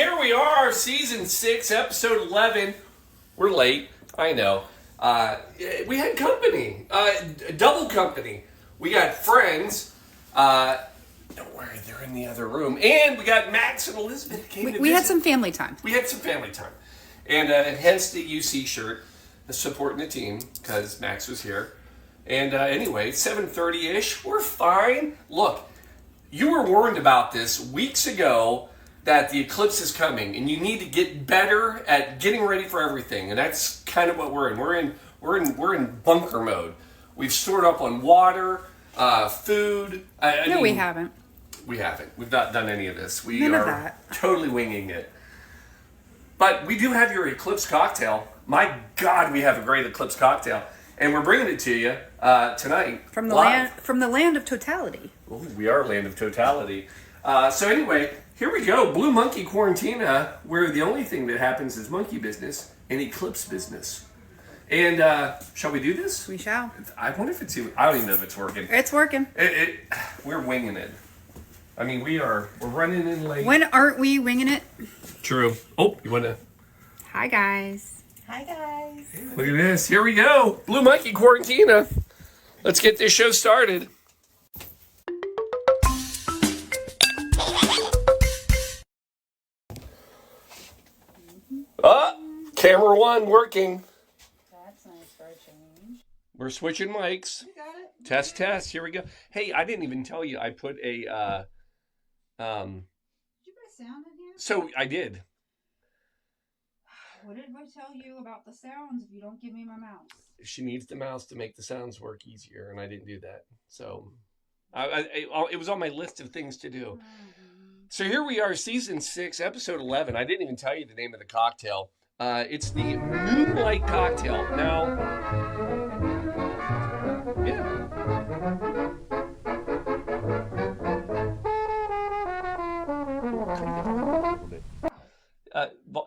here we are, season 6, episode 11. We're late, I know. We had company, double company. We got friends. Don't worry, they're in the other room. And we got Max and Elizabeth came to visit. We had some family time. And hence the UC shirt, supporting the team, because Max was here. And anyway, 7:30-ish, we're fine. Look, you were warned about this weeks ago that the eclipse is coming, and you need to get better at getting ready for everything. And that's kind of what we're in. We're in bunker mode. We've stored up on water, food. We haven't. We haven't. We've not done any of this. We None are of that. totally winging it. But we do have your eclipse cocktail. My God, we have a great eclipse cocktail, and we're bringing it to you tonight From the live. land of totality. Ooh, we are land of totality. So anyway, here we go. Blue Monkey Quarantina, where the only thing that happens is monkey business and eclipse business. And shall we do this? We shall. I wonder if I don't even know if it's working. It's working. We're winging it. I mean, we're running in late. When aren't we winging it? True. Oh, you want to? Hi, guys. Hi, guys. Look at this. Here we go. Blue Monkey Quarantina. Let's get this show started. Camera 1 working. That's nice for a change. We're switching mics. You got it? Test. Here we go. Hey, I didn't even tell you I put a Did you put a sound in here? So I did. What did I tell you about the sounds if you don't give me my mouse? She needs the mouse to make the sounds work easier, and I didn't do that. So it was on my list of things to do. Mm-hmm. So here we are, season 6, episode 11. I didn't even tell you the name of the cocktail. It's the Moonlight cocktail. Now, yeah.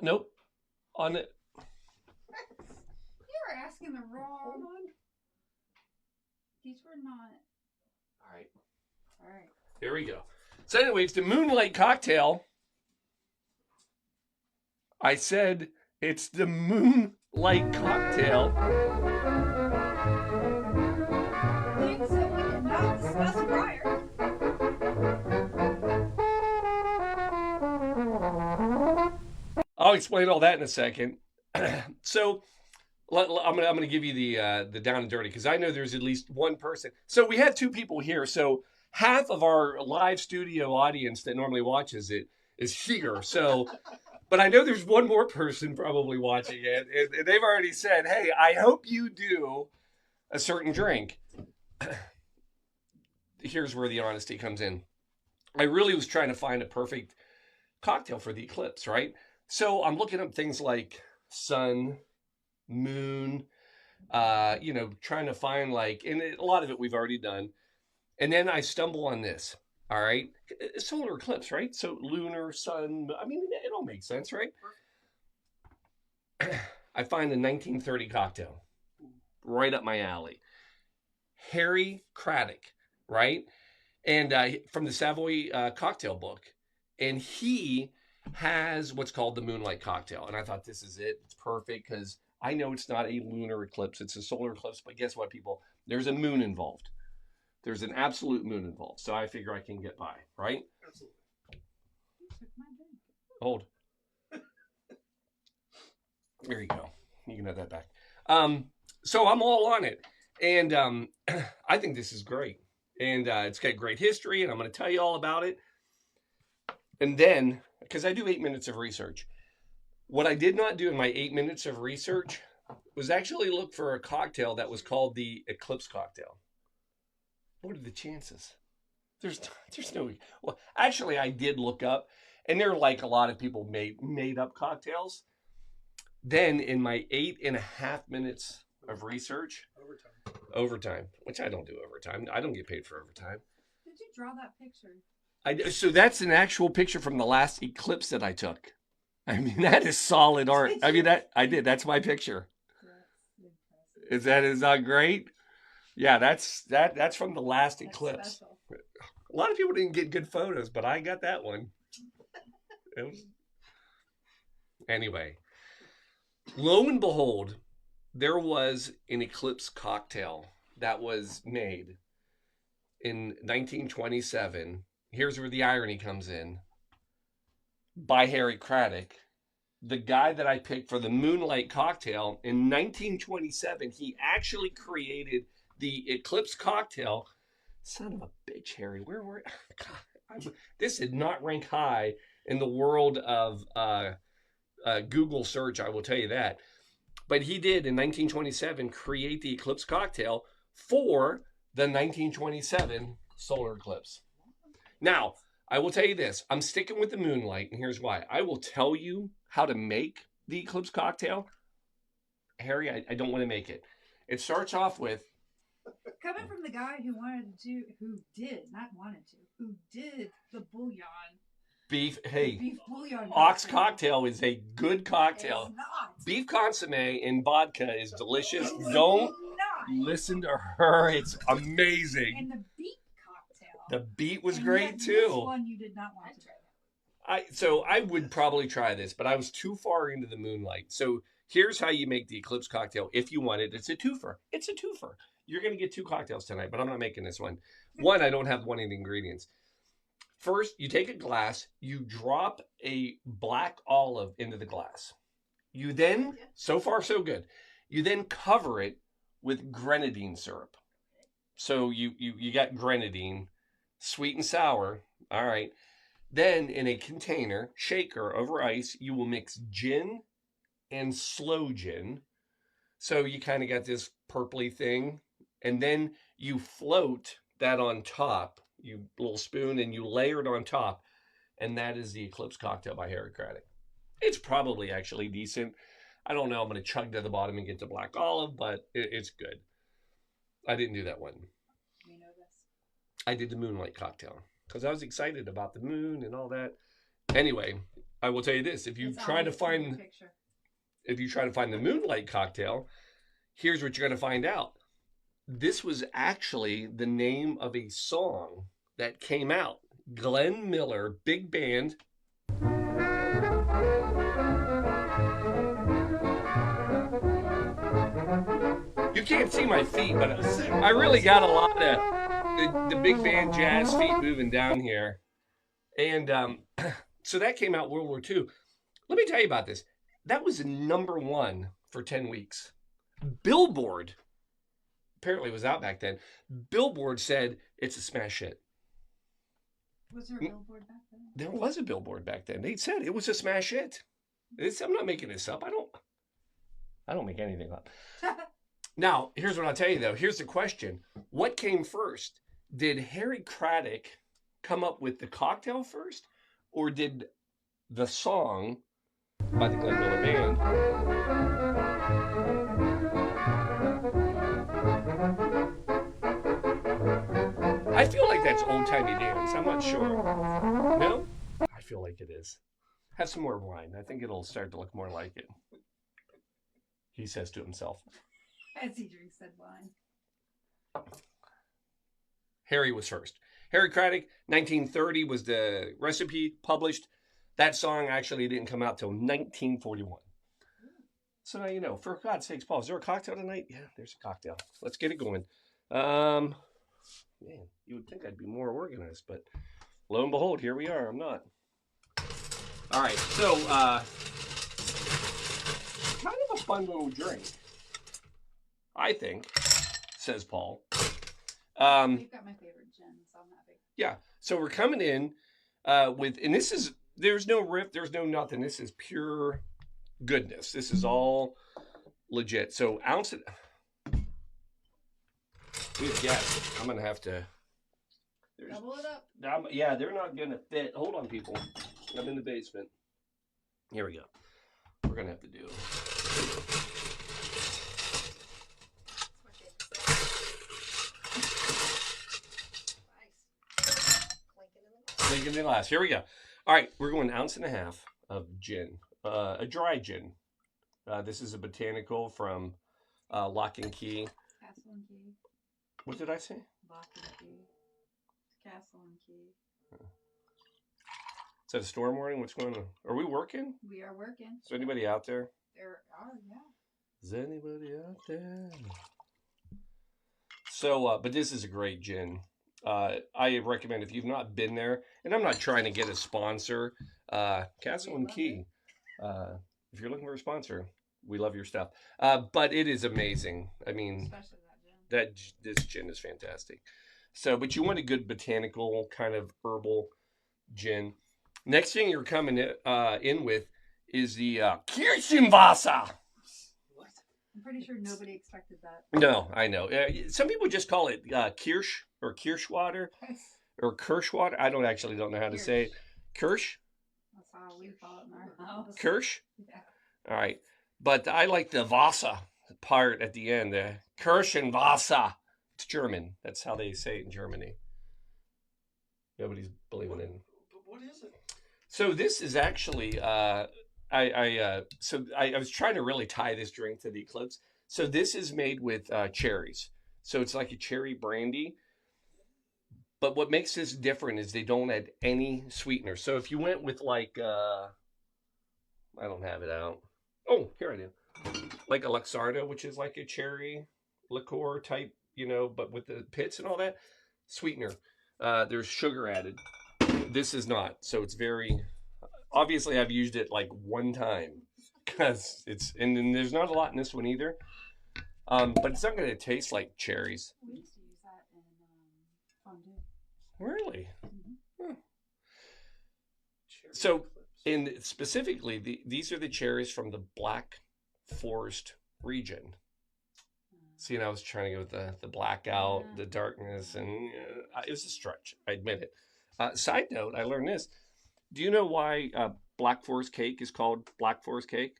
Nope. On it. You were asking the wrong one. These were not. All right. Here we go. So anyway, it's the Moonlight cocktail. I said it's the Moonlight cocktail. Things that we did not discuss prior. I'll explain all that in a second. So I'm gonna give you the down and dirty, because I know there's at least one person. So we have 2 people here. So half of our live studio audience that normally watches it is here. So, but I know there's one more person probably watching it, and they've already said, "Hey, I hope you do a certain drink." Here's where the honesty comes in. I really was trying to find a perfect cocktail for the eclipse, right? So I'm looking up things like sun, moon, trying to find and a lot of it we've already done. And then I stumble on this, all right? Solar eclipse, right? So lunar, sun, I mean, it all makes sense, right? I find the 1930 cocktail right up my alley. Harry Craddock, right? And from the Savoy cocktail book. And he has what's called the Moonlight cocktail. And I thought, this is it. It's perfect, because I know it's not a lunar eclipse. It's a solar eclipse. But guess what, people? There's a moon involved. There's an absolute moon involved. So I figure I can get by, right? Absolutely. Hold. There you go. You can have that back. So I'm all on it. And I think this is great. And it's got great history, and I'm going to tell you all about it. And then, because I do 8 minutes of research, what I did not do in my 8 minutes of research was actually look for a cocktail that was called the Eclipse cocktail. What are the chances? There's no. Well, actually, I did look up, and there are a lot of people made up cocktails. Then in my 8.5 minutes of research, overtime, which I don't do overtime. I don't get paid for overtime. Did you draw that picture? So that's an actual picture from the last eclipse that I took. I mean, that is solid art. I mean, I did. That's my picture. Is that great? Yeah, that's from the last eclipse. Special. A lot of people didn't get good photos, but I got that one. Anyway, lo and behold, there was an Eclipse cocktail that was made in 1927. Here's where the irony comes in. By Harry Craddock, the guy that I picked for the Moonlight cocktail in 1927. He actually created the Eclipse cocktail. Son of a bitch, Harry. Where were God, this did not rank high in the world of Google search, I will tell you that. But he did in 1927 create the Eclipse cocktail for the 1927 solar eclipse. Now, I will tell you this. I'm sticking with the Moonlight, and here's why. I will tell you how to make the Eclipse cocktail. Harry, I don't want to make it. It starts off with... Coming from the guy who did the bouillon. Beef, hey, Beef bouillon. Ox cocktail is a good cocktail. It's not. Beef consomme in vodka is delicious. Don't listen to her. It's amazing. And the beet cocktail. The beet was and great this too. one you did not want to try. So I would probably try this, but I was too far into the Moonlight. So here's how you make the Eclipse cocktail if you want it. It's a twofer. It's a twofer. You're going to get 2 cocktails tonight, but I'm not making this one. One, I don't have one of the ingredients. First, you take a glass, you drop a black olive into the glass. You then, so far so good, you then cover it with grenadine syrup. So you got grenadine, sweet and sour, all right. Then in a container, shaker over ice, you will mix gin and sloe gin. So you kind of got this purpley thing. And then you float that on top, you little spoon, and you layer it on top. And that is the Eclipse cocktail by Harry Craddock. It's probably actually decent. I don't know. I'm going to chug to the bottom and get the black olive, but it's good. I didn't do that one. We know this. I did the Moonlight cocktail because I was excited about the moon and all that. Anyway, I will tell you this: if you try to find the Moonlight cocktail, here's what you're going to find out. This was actually the name of a song that came out. Glenn Miller, big band. You can't see my feet, but I really got a lot of the big band jazz feet moving down here. And so that came out World War II. Let me tell you about this. That was #1 for 10 weeks. Billboard, apparently it was out back then. Billboard said it's a smash hit. Was there a billboard back then? There was a billboard back then. They said it was a smash hit. I'm not making this up. I don't make anything up. Now, here's what I'll tell you, though. Here's the question. What came first? Did Harry Craddock come up with the cocktail first? Or did the song by the Glenn Miller Band? I feel like that's old-timey dance. I'm not sure. No? I feel like it is. Have some more wine. I think it'll start to look more like it. He says to himself. As he drinks said wine. Harry was first. Harry Craddock, 1930 was the recipe published. That song actually didn't come out till 1941. So now you know. For God's sakes, Paul, is there a cocktail tonight? Yeah, there's a cocktail. Let's get it going. Man, you would think I'd be more organized, but lo and behold, here we are. I'm not. All right, so kind of a fun little drink, I think, says Paul. You've got my favorite gin, so I'm happy. Yeah, so we're coming in with, and this is, there's no riff, there's no nothing. This is pure goodness. This is all legit. So ounce it. Yes, I'm going to have to. Double it up. Yeah, they're not going to fit. Hold on, people. I'm in the basement. Here we go. We're going to have to do. Clinking in the glass. Here we go. All right, we're going 1.5 ounces of gin, a dry gin. This is a botanical from Lock and Key. Castle and Key. What did I say? Lock and Key. Castle and Key. that a storm warning? What's going on? Are we working? We are working. Is there anybody out there? There are, yeah. Is anybody out there? So, but this is a great gin. I recommend if you've not been there, and I'm not trying to get a sponsor, Castle and Key. If you're looking for a sponsor, we love your stuff. But it is amazing. I mean, Especially that gin. this gin is fantastic. So, but you want a good botanical kind of herbal gin. Next thing you're coming in with is the Kirschwasser. I'm pretty sure nobody expected that. No, I know. Some people just call it Kirsch or Kirschwater or Kirschwater. I don't know how to say it. Kirsch? That's how we call it in our house. Kirsch? Yeah. All right. But I like the Wasser part at the end. The Kirschwasser. It's German. That's how they say it in Germany. Nobody's believing in it. But what is it? So this is actually, I was trying to really tie this drink to the Eclipse. So this is made with cherries. So it's like a cherry brandy. But what makes this different is they don't add any sweetener. So if you went with like, I don't have it out. Oh, here I do. Like a Luxardo, which is like a cherry liqueur type, but with the pits and all that, sweetener. There's sugar added. This is not. So it's very, obviously I've used it like one time because and then there's not a lot in this one either. But it's not going to taste like cherries. We used to use that in fondue. Really? Mm-hmm. Huh. So, specifically, these are the cherries from the Black Forest region. See, I was trying to go with the blackout, the darkness, and it was a stretch. I admit it. Side note, I learned this. Do you know why Black Forest cake is called Black Forest cake?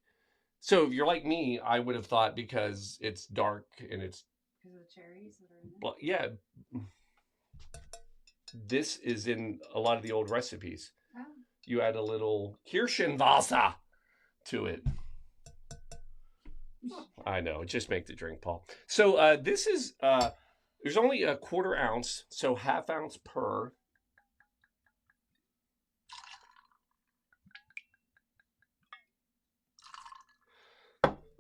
So if you're like me, I would have thought because it's dark and it's... Because of the cherries that are in it? Well, yeah. This is in a lot of the old recipes. Oh. You add a little Kirschwasser to it. I know, it just make the drink, Paul. So this is, there's only a 1/4 ounce, so 1/2 ounce per.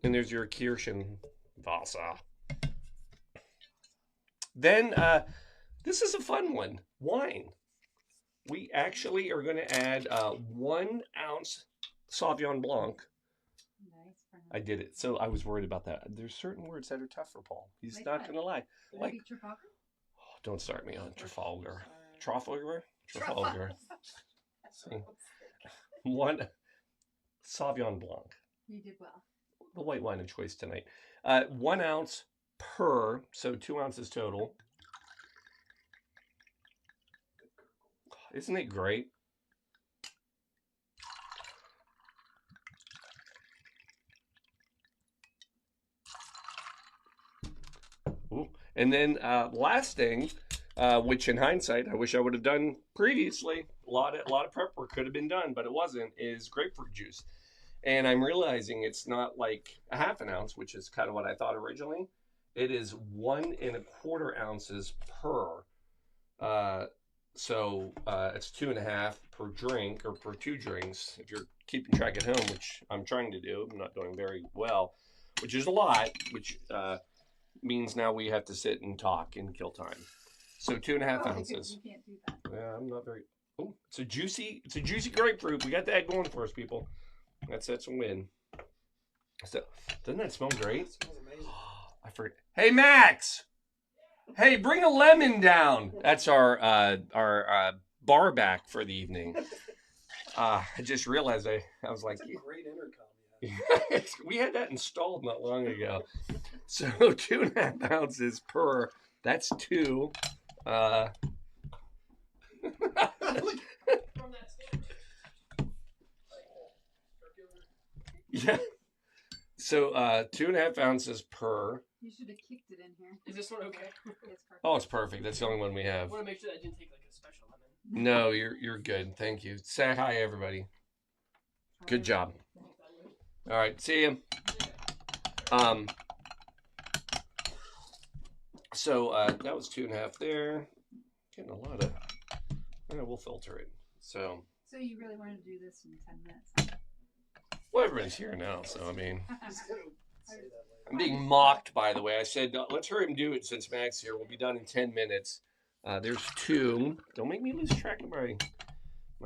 And there's your Kirschwasser. Then, this is a fun one, wine. We actually are going to add 1 ounce Sauvignon Blanc. I did it. So I was worried about that. There's certain words that are tough for Paul. He's not going to lie. Like, oh, don't start me on Trafalgar. Trafalgar? Trafalgar. 1 Sauvignon Blanc. You did well. The white wine of choice tonight. 1 ounce per, so 2 ounces total. Isn't it great? Ooh. And then last thing, which in hindsight, I wish I would have done previously. A lot of prep work could have been done, but it wasn't, is grapefruit juice. And I'm realizing it's not like a 1/2 ounce, which is kind of what I thought originally. It is 1 1/4 ounces per. So it's 2.5 per drink or per 2 drinks. If you're keeping track at home, which I'm trying to do, I'm not doing very well, which is a lot, which means now we have to sit and talk and kill time. So 2.5 ounces. You can't do that. Yeah, I'm not very. Oh, it's a juicy grapefruit. We got that going for us, people. That's a win. So doesn't that smell great? It smells amazing. I forget. Hey Max. Hey, bring a lemon down. That's our bar back for the evening. I just realized I was like, That's a great intercom. Yeah. we had that installed not long ago. So 2.5 ounces per. That's 2. From that standpoint. Yeah. So 2.5 ounces per. You should have kicked it in here. Is this one okay? It's perfect. Oh, it's perfect. That's the only one we I have. want to make sure that I didn't take like a special lemon. No, you're good. Thank you. Say hi, everybody. Good job. All right, see you. So that was 2.5 there. Getting a lot of. We'll filter it. So So you really wanted to do this in 10 minutes? Well, everybody's here now, so I mean, He's gonna say that later. I'm being mocked, by the way. I said, let's hurry and do it since Mac's here. We'll be done in 10 minutes. There's 2. Don't make me lose track of my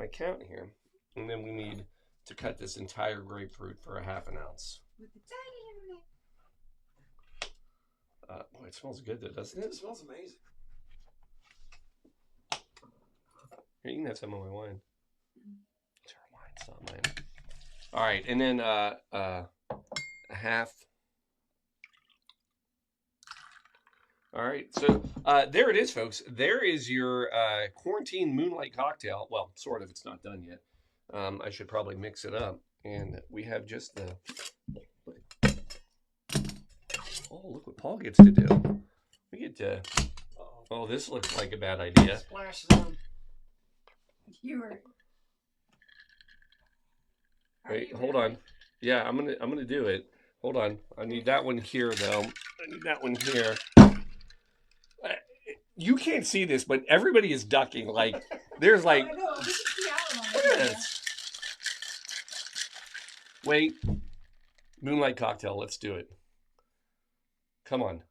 count here. And then we need to cut this entire grapefruit for a ½ ounce. With the tiny little Boy, it smells good though, doesn't It it? smells amazing. Here, you can have some of my wine. It's our wine, it's not mine. All right, and then a half. All right, so there it is, folks. There is your quarantine moonlight cocktail. Well, sort of. It's not done yet. I should probably mix it up. And we have just the... Oh, look what Paul gets to do. We get to... Oh, this looks like a bad idea. Splash some. You were. Wait, hold on. Yeah, I'm gonna do it. Hold on. I need that one here, though. I need that one here. You can't see this, but everybody is ducking. Like, there's like... I know. This is the outline. Look at this. Wait. Moonlight cocktail. Let's do it. Come on.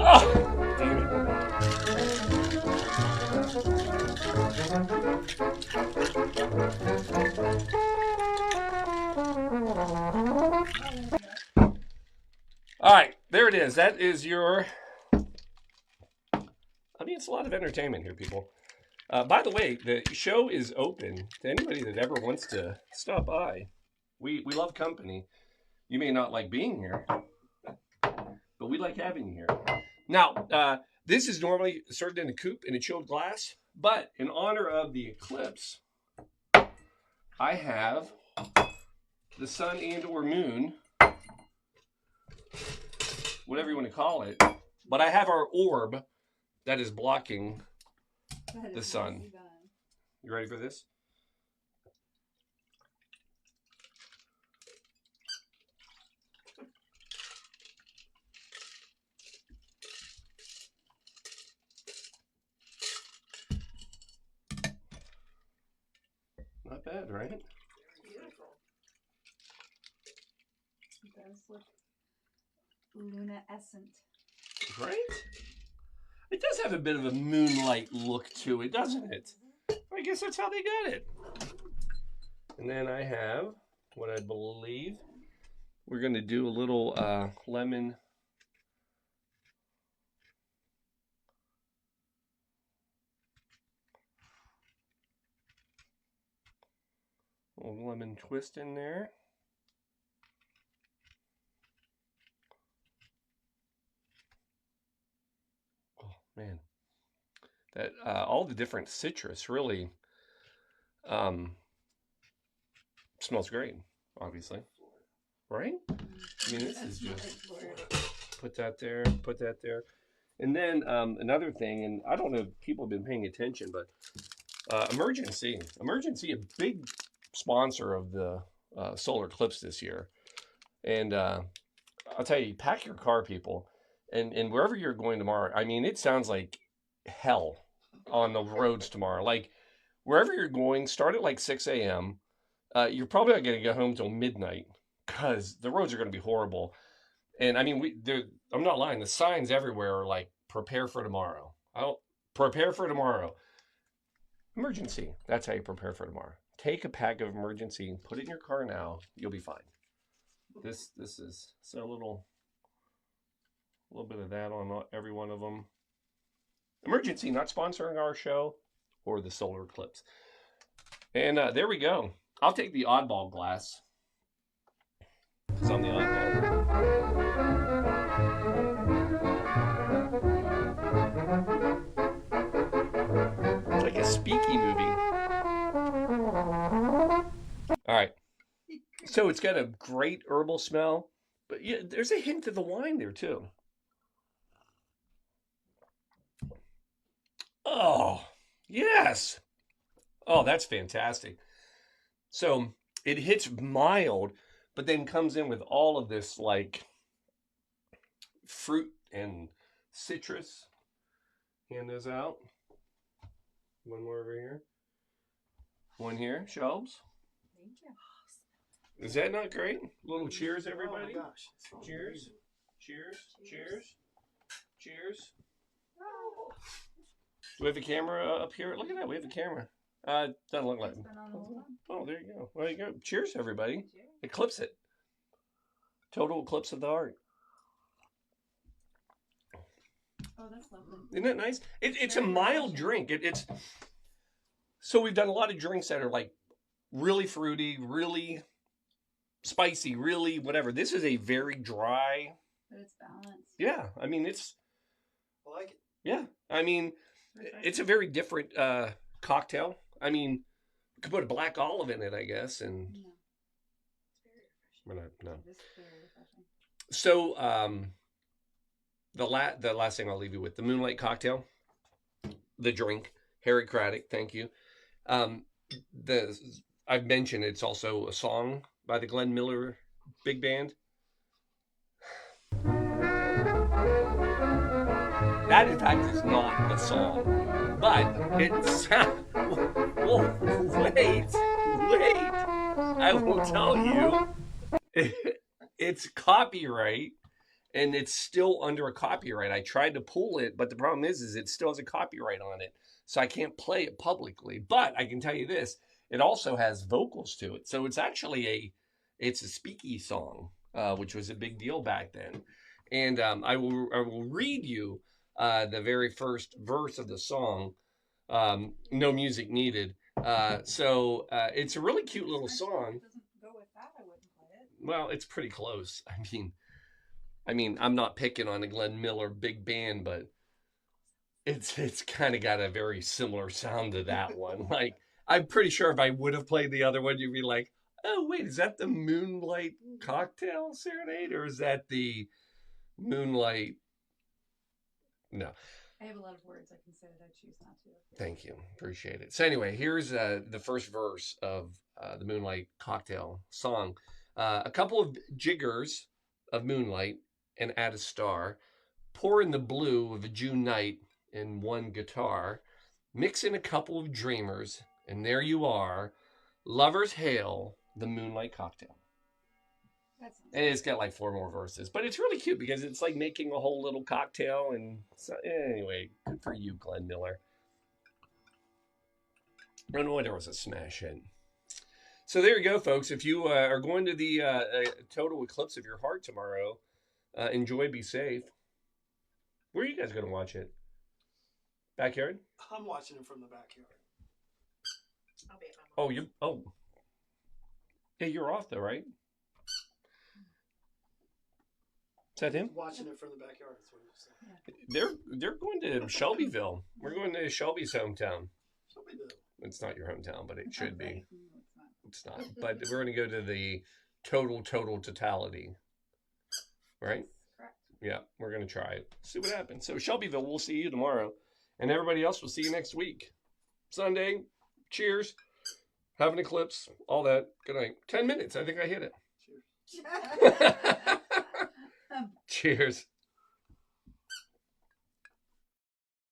Oh, damn it. All right, there it is. That is your... I mean, it's a lot of entertainment here, people. By the way, the show is open to anybody that ever wants to stop by. We love company. You may not like being here, but we like having you here. Now, this is normally served in a coupe in a chilled glass, but in honor of the eclipse, I have the sun and or moon, whatever you want to call it, but I have our orb that is blocking the sun. You ready for this? Not bad, right? Beautiful. It does look luminescent. Right? It does have a bit of a moonlight look to it, doesn't it? I guess that's how they got it. And then I have what I believe we're going to do a little lemon. A little lemon twist in there. Oh man, that all the different citrus really smells great. Obviously, right? I mean, this is just put that there, and then another thing, and I don't know if people have been paying attention, but Emergency, a big sponsor of the Solar Eclipse this year, and I'll tell you, pack your car, people. And wherever you're going tomorrow, I mean, it sounds like hell on the roads tomorrow. Like, wherever you're going, start at like 6 a.m. You're probably not going to get home till midnight because the roads are going to be horrible. And I mean, I'm not lying. The signs everywhere are like, prepare for tomorrow. Prepare for tomorrow. Emergency. That's how you prepare for tomorrow. Take a pack of emergency, put it in your car now. You'll be fine. This is so a little bit of that on every one of them. Emergency, not sponsoring our show or the Solar Eclipse. And there we go. I'll take the oddball glass because I'm the oddball. It's like a speaky movie. All right. So it's got a great herbal smell, but yeah, there's a hint of the wine there too. Oh, yes. Oh, that's fantastic. So it hits mild, but then comes in with all of this like fruit and citrus. Hand those out. One more over here. One here, Shelbs. Thank you. Is that not great? Little cheers, everybody. Oh my gosh. Cheers. Cheers. Cheers. Cheers. Do we have a camera up here? Look at that. We have a camera. Doesn't look like it. Oh, there you go. There you go. Cheers, everybody. Eclipse it. Total eclipse of the heart. Oh, that's lovely. Isn't that nice? It's a mild drink. It's so we've done a lot of drinks that are like really fruity, really spicy, really whatever. This is a very dry. But it's balanced. Yeah, I mean it's. I like it. Yeah, I mean it's a very different cocktail. I mean, you could put a black olive in it, I guess, and No. It's we're very not. No. refreshing. It is very refreshing. So the last thing I'll leave you with, the Moonlight cocktail, the drink, Harry Craddock, thank you. I've mentioned it's also a song by the Glenn Miller Big Band. That in fact is not the song, but it's. Whoa, wait! I will tell you, it's copyright. And it's still under a copyright. I tried to pull it, but the problem is it still has a copyright on it. So I can't play it publicly. But I can tell you this, it also has vocals to it. So it's actually a speaky song, which was a big deal back then. And I will read you the very first verse of the song. No music needed. So it's a really cute little song. If it doesn't go with that, I wouldn't play it. Well, it's pretty close. I mean, I'm not picking on the Glenn Miller Big Band, but it's kind of got a very similar sound to that one. Like, I'm pretty sure if I would have played the other one, you'd be like, oh, wait, is that the Moonlight Cocktail Serenade? Or is that the Moonlight? No. I have a lot of words I can say that I choose not to. Thank you. Appreciate it. So anyway, here's the first verse of the Moonlight Cocktail song. A couple of jiggers of moonlight and add a star. Pour in the blue of a June night in one guitar. Mix in a couple of dreamers, and there you are. Lovers hail the Moonlight Cocktail. And it's got like 4 more verses, but it's really cute because it's like making a whole little cocktail. And so, anyway, good for you, Glenn Miller. I know there was a smash hit. So there you go, folks. If you are going to the Total Eclipse of Your Heart tomorrow, enjoy, be safe. Where are you guys going to watch it? Backyard? I'm watching it from the backyard. I'll be at my mom's. Yeah, you're off though, right? Is that him? Watching it from the backyard. That's what you're saying. They're going to Shelbyville. We're going to Shelby's hometown. Shelbyville. It's not your hometown, but it should be. No, it's not. It's not. But we're going to go to the totality. Right? Correct. Yeah, we're going to try it. See what happens. So Shelbyville, we'll see you tomorrow. And everybody else, we'll see you next week. Sunday. Cheers. Have an eclipse. All that. Good night. 10 minutes. I think I hit it. Cheers. Cheers.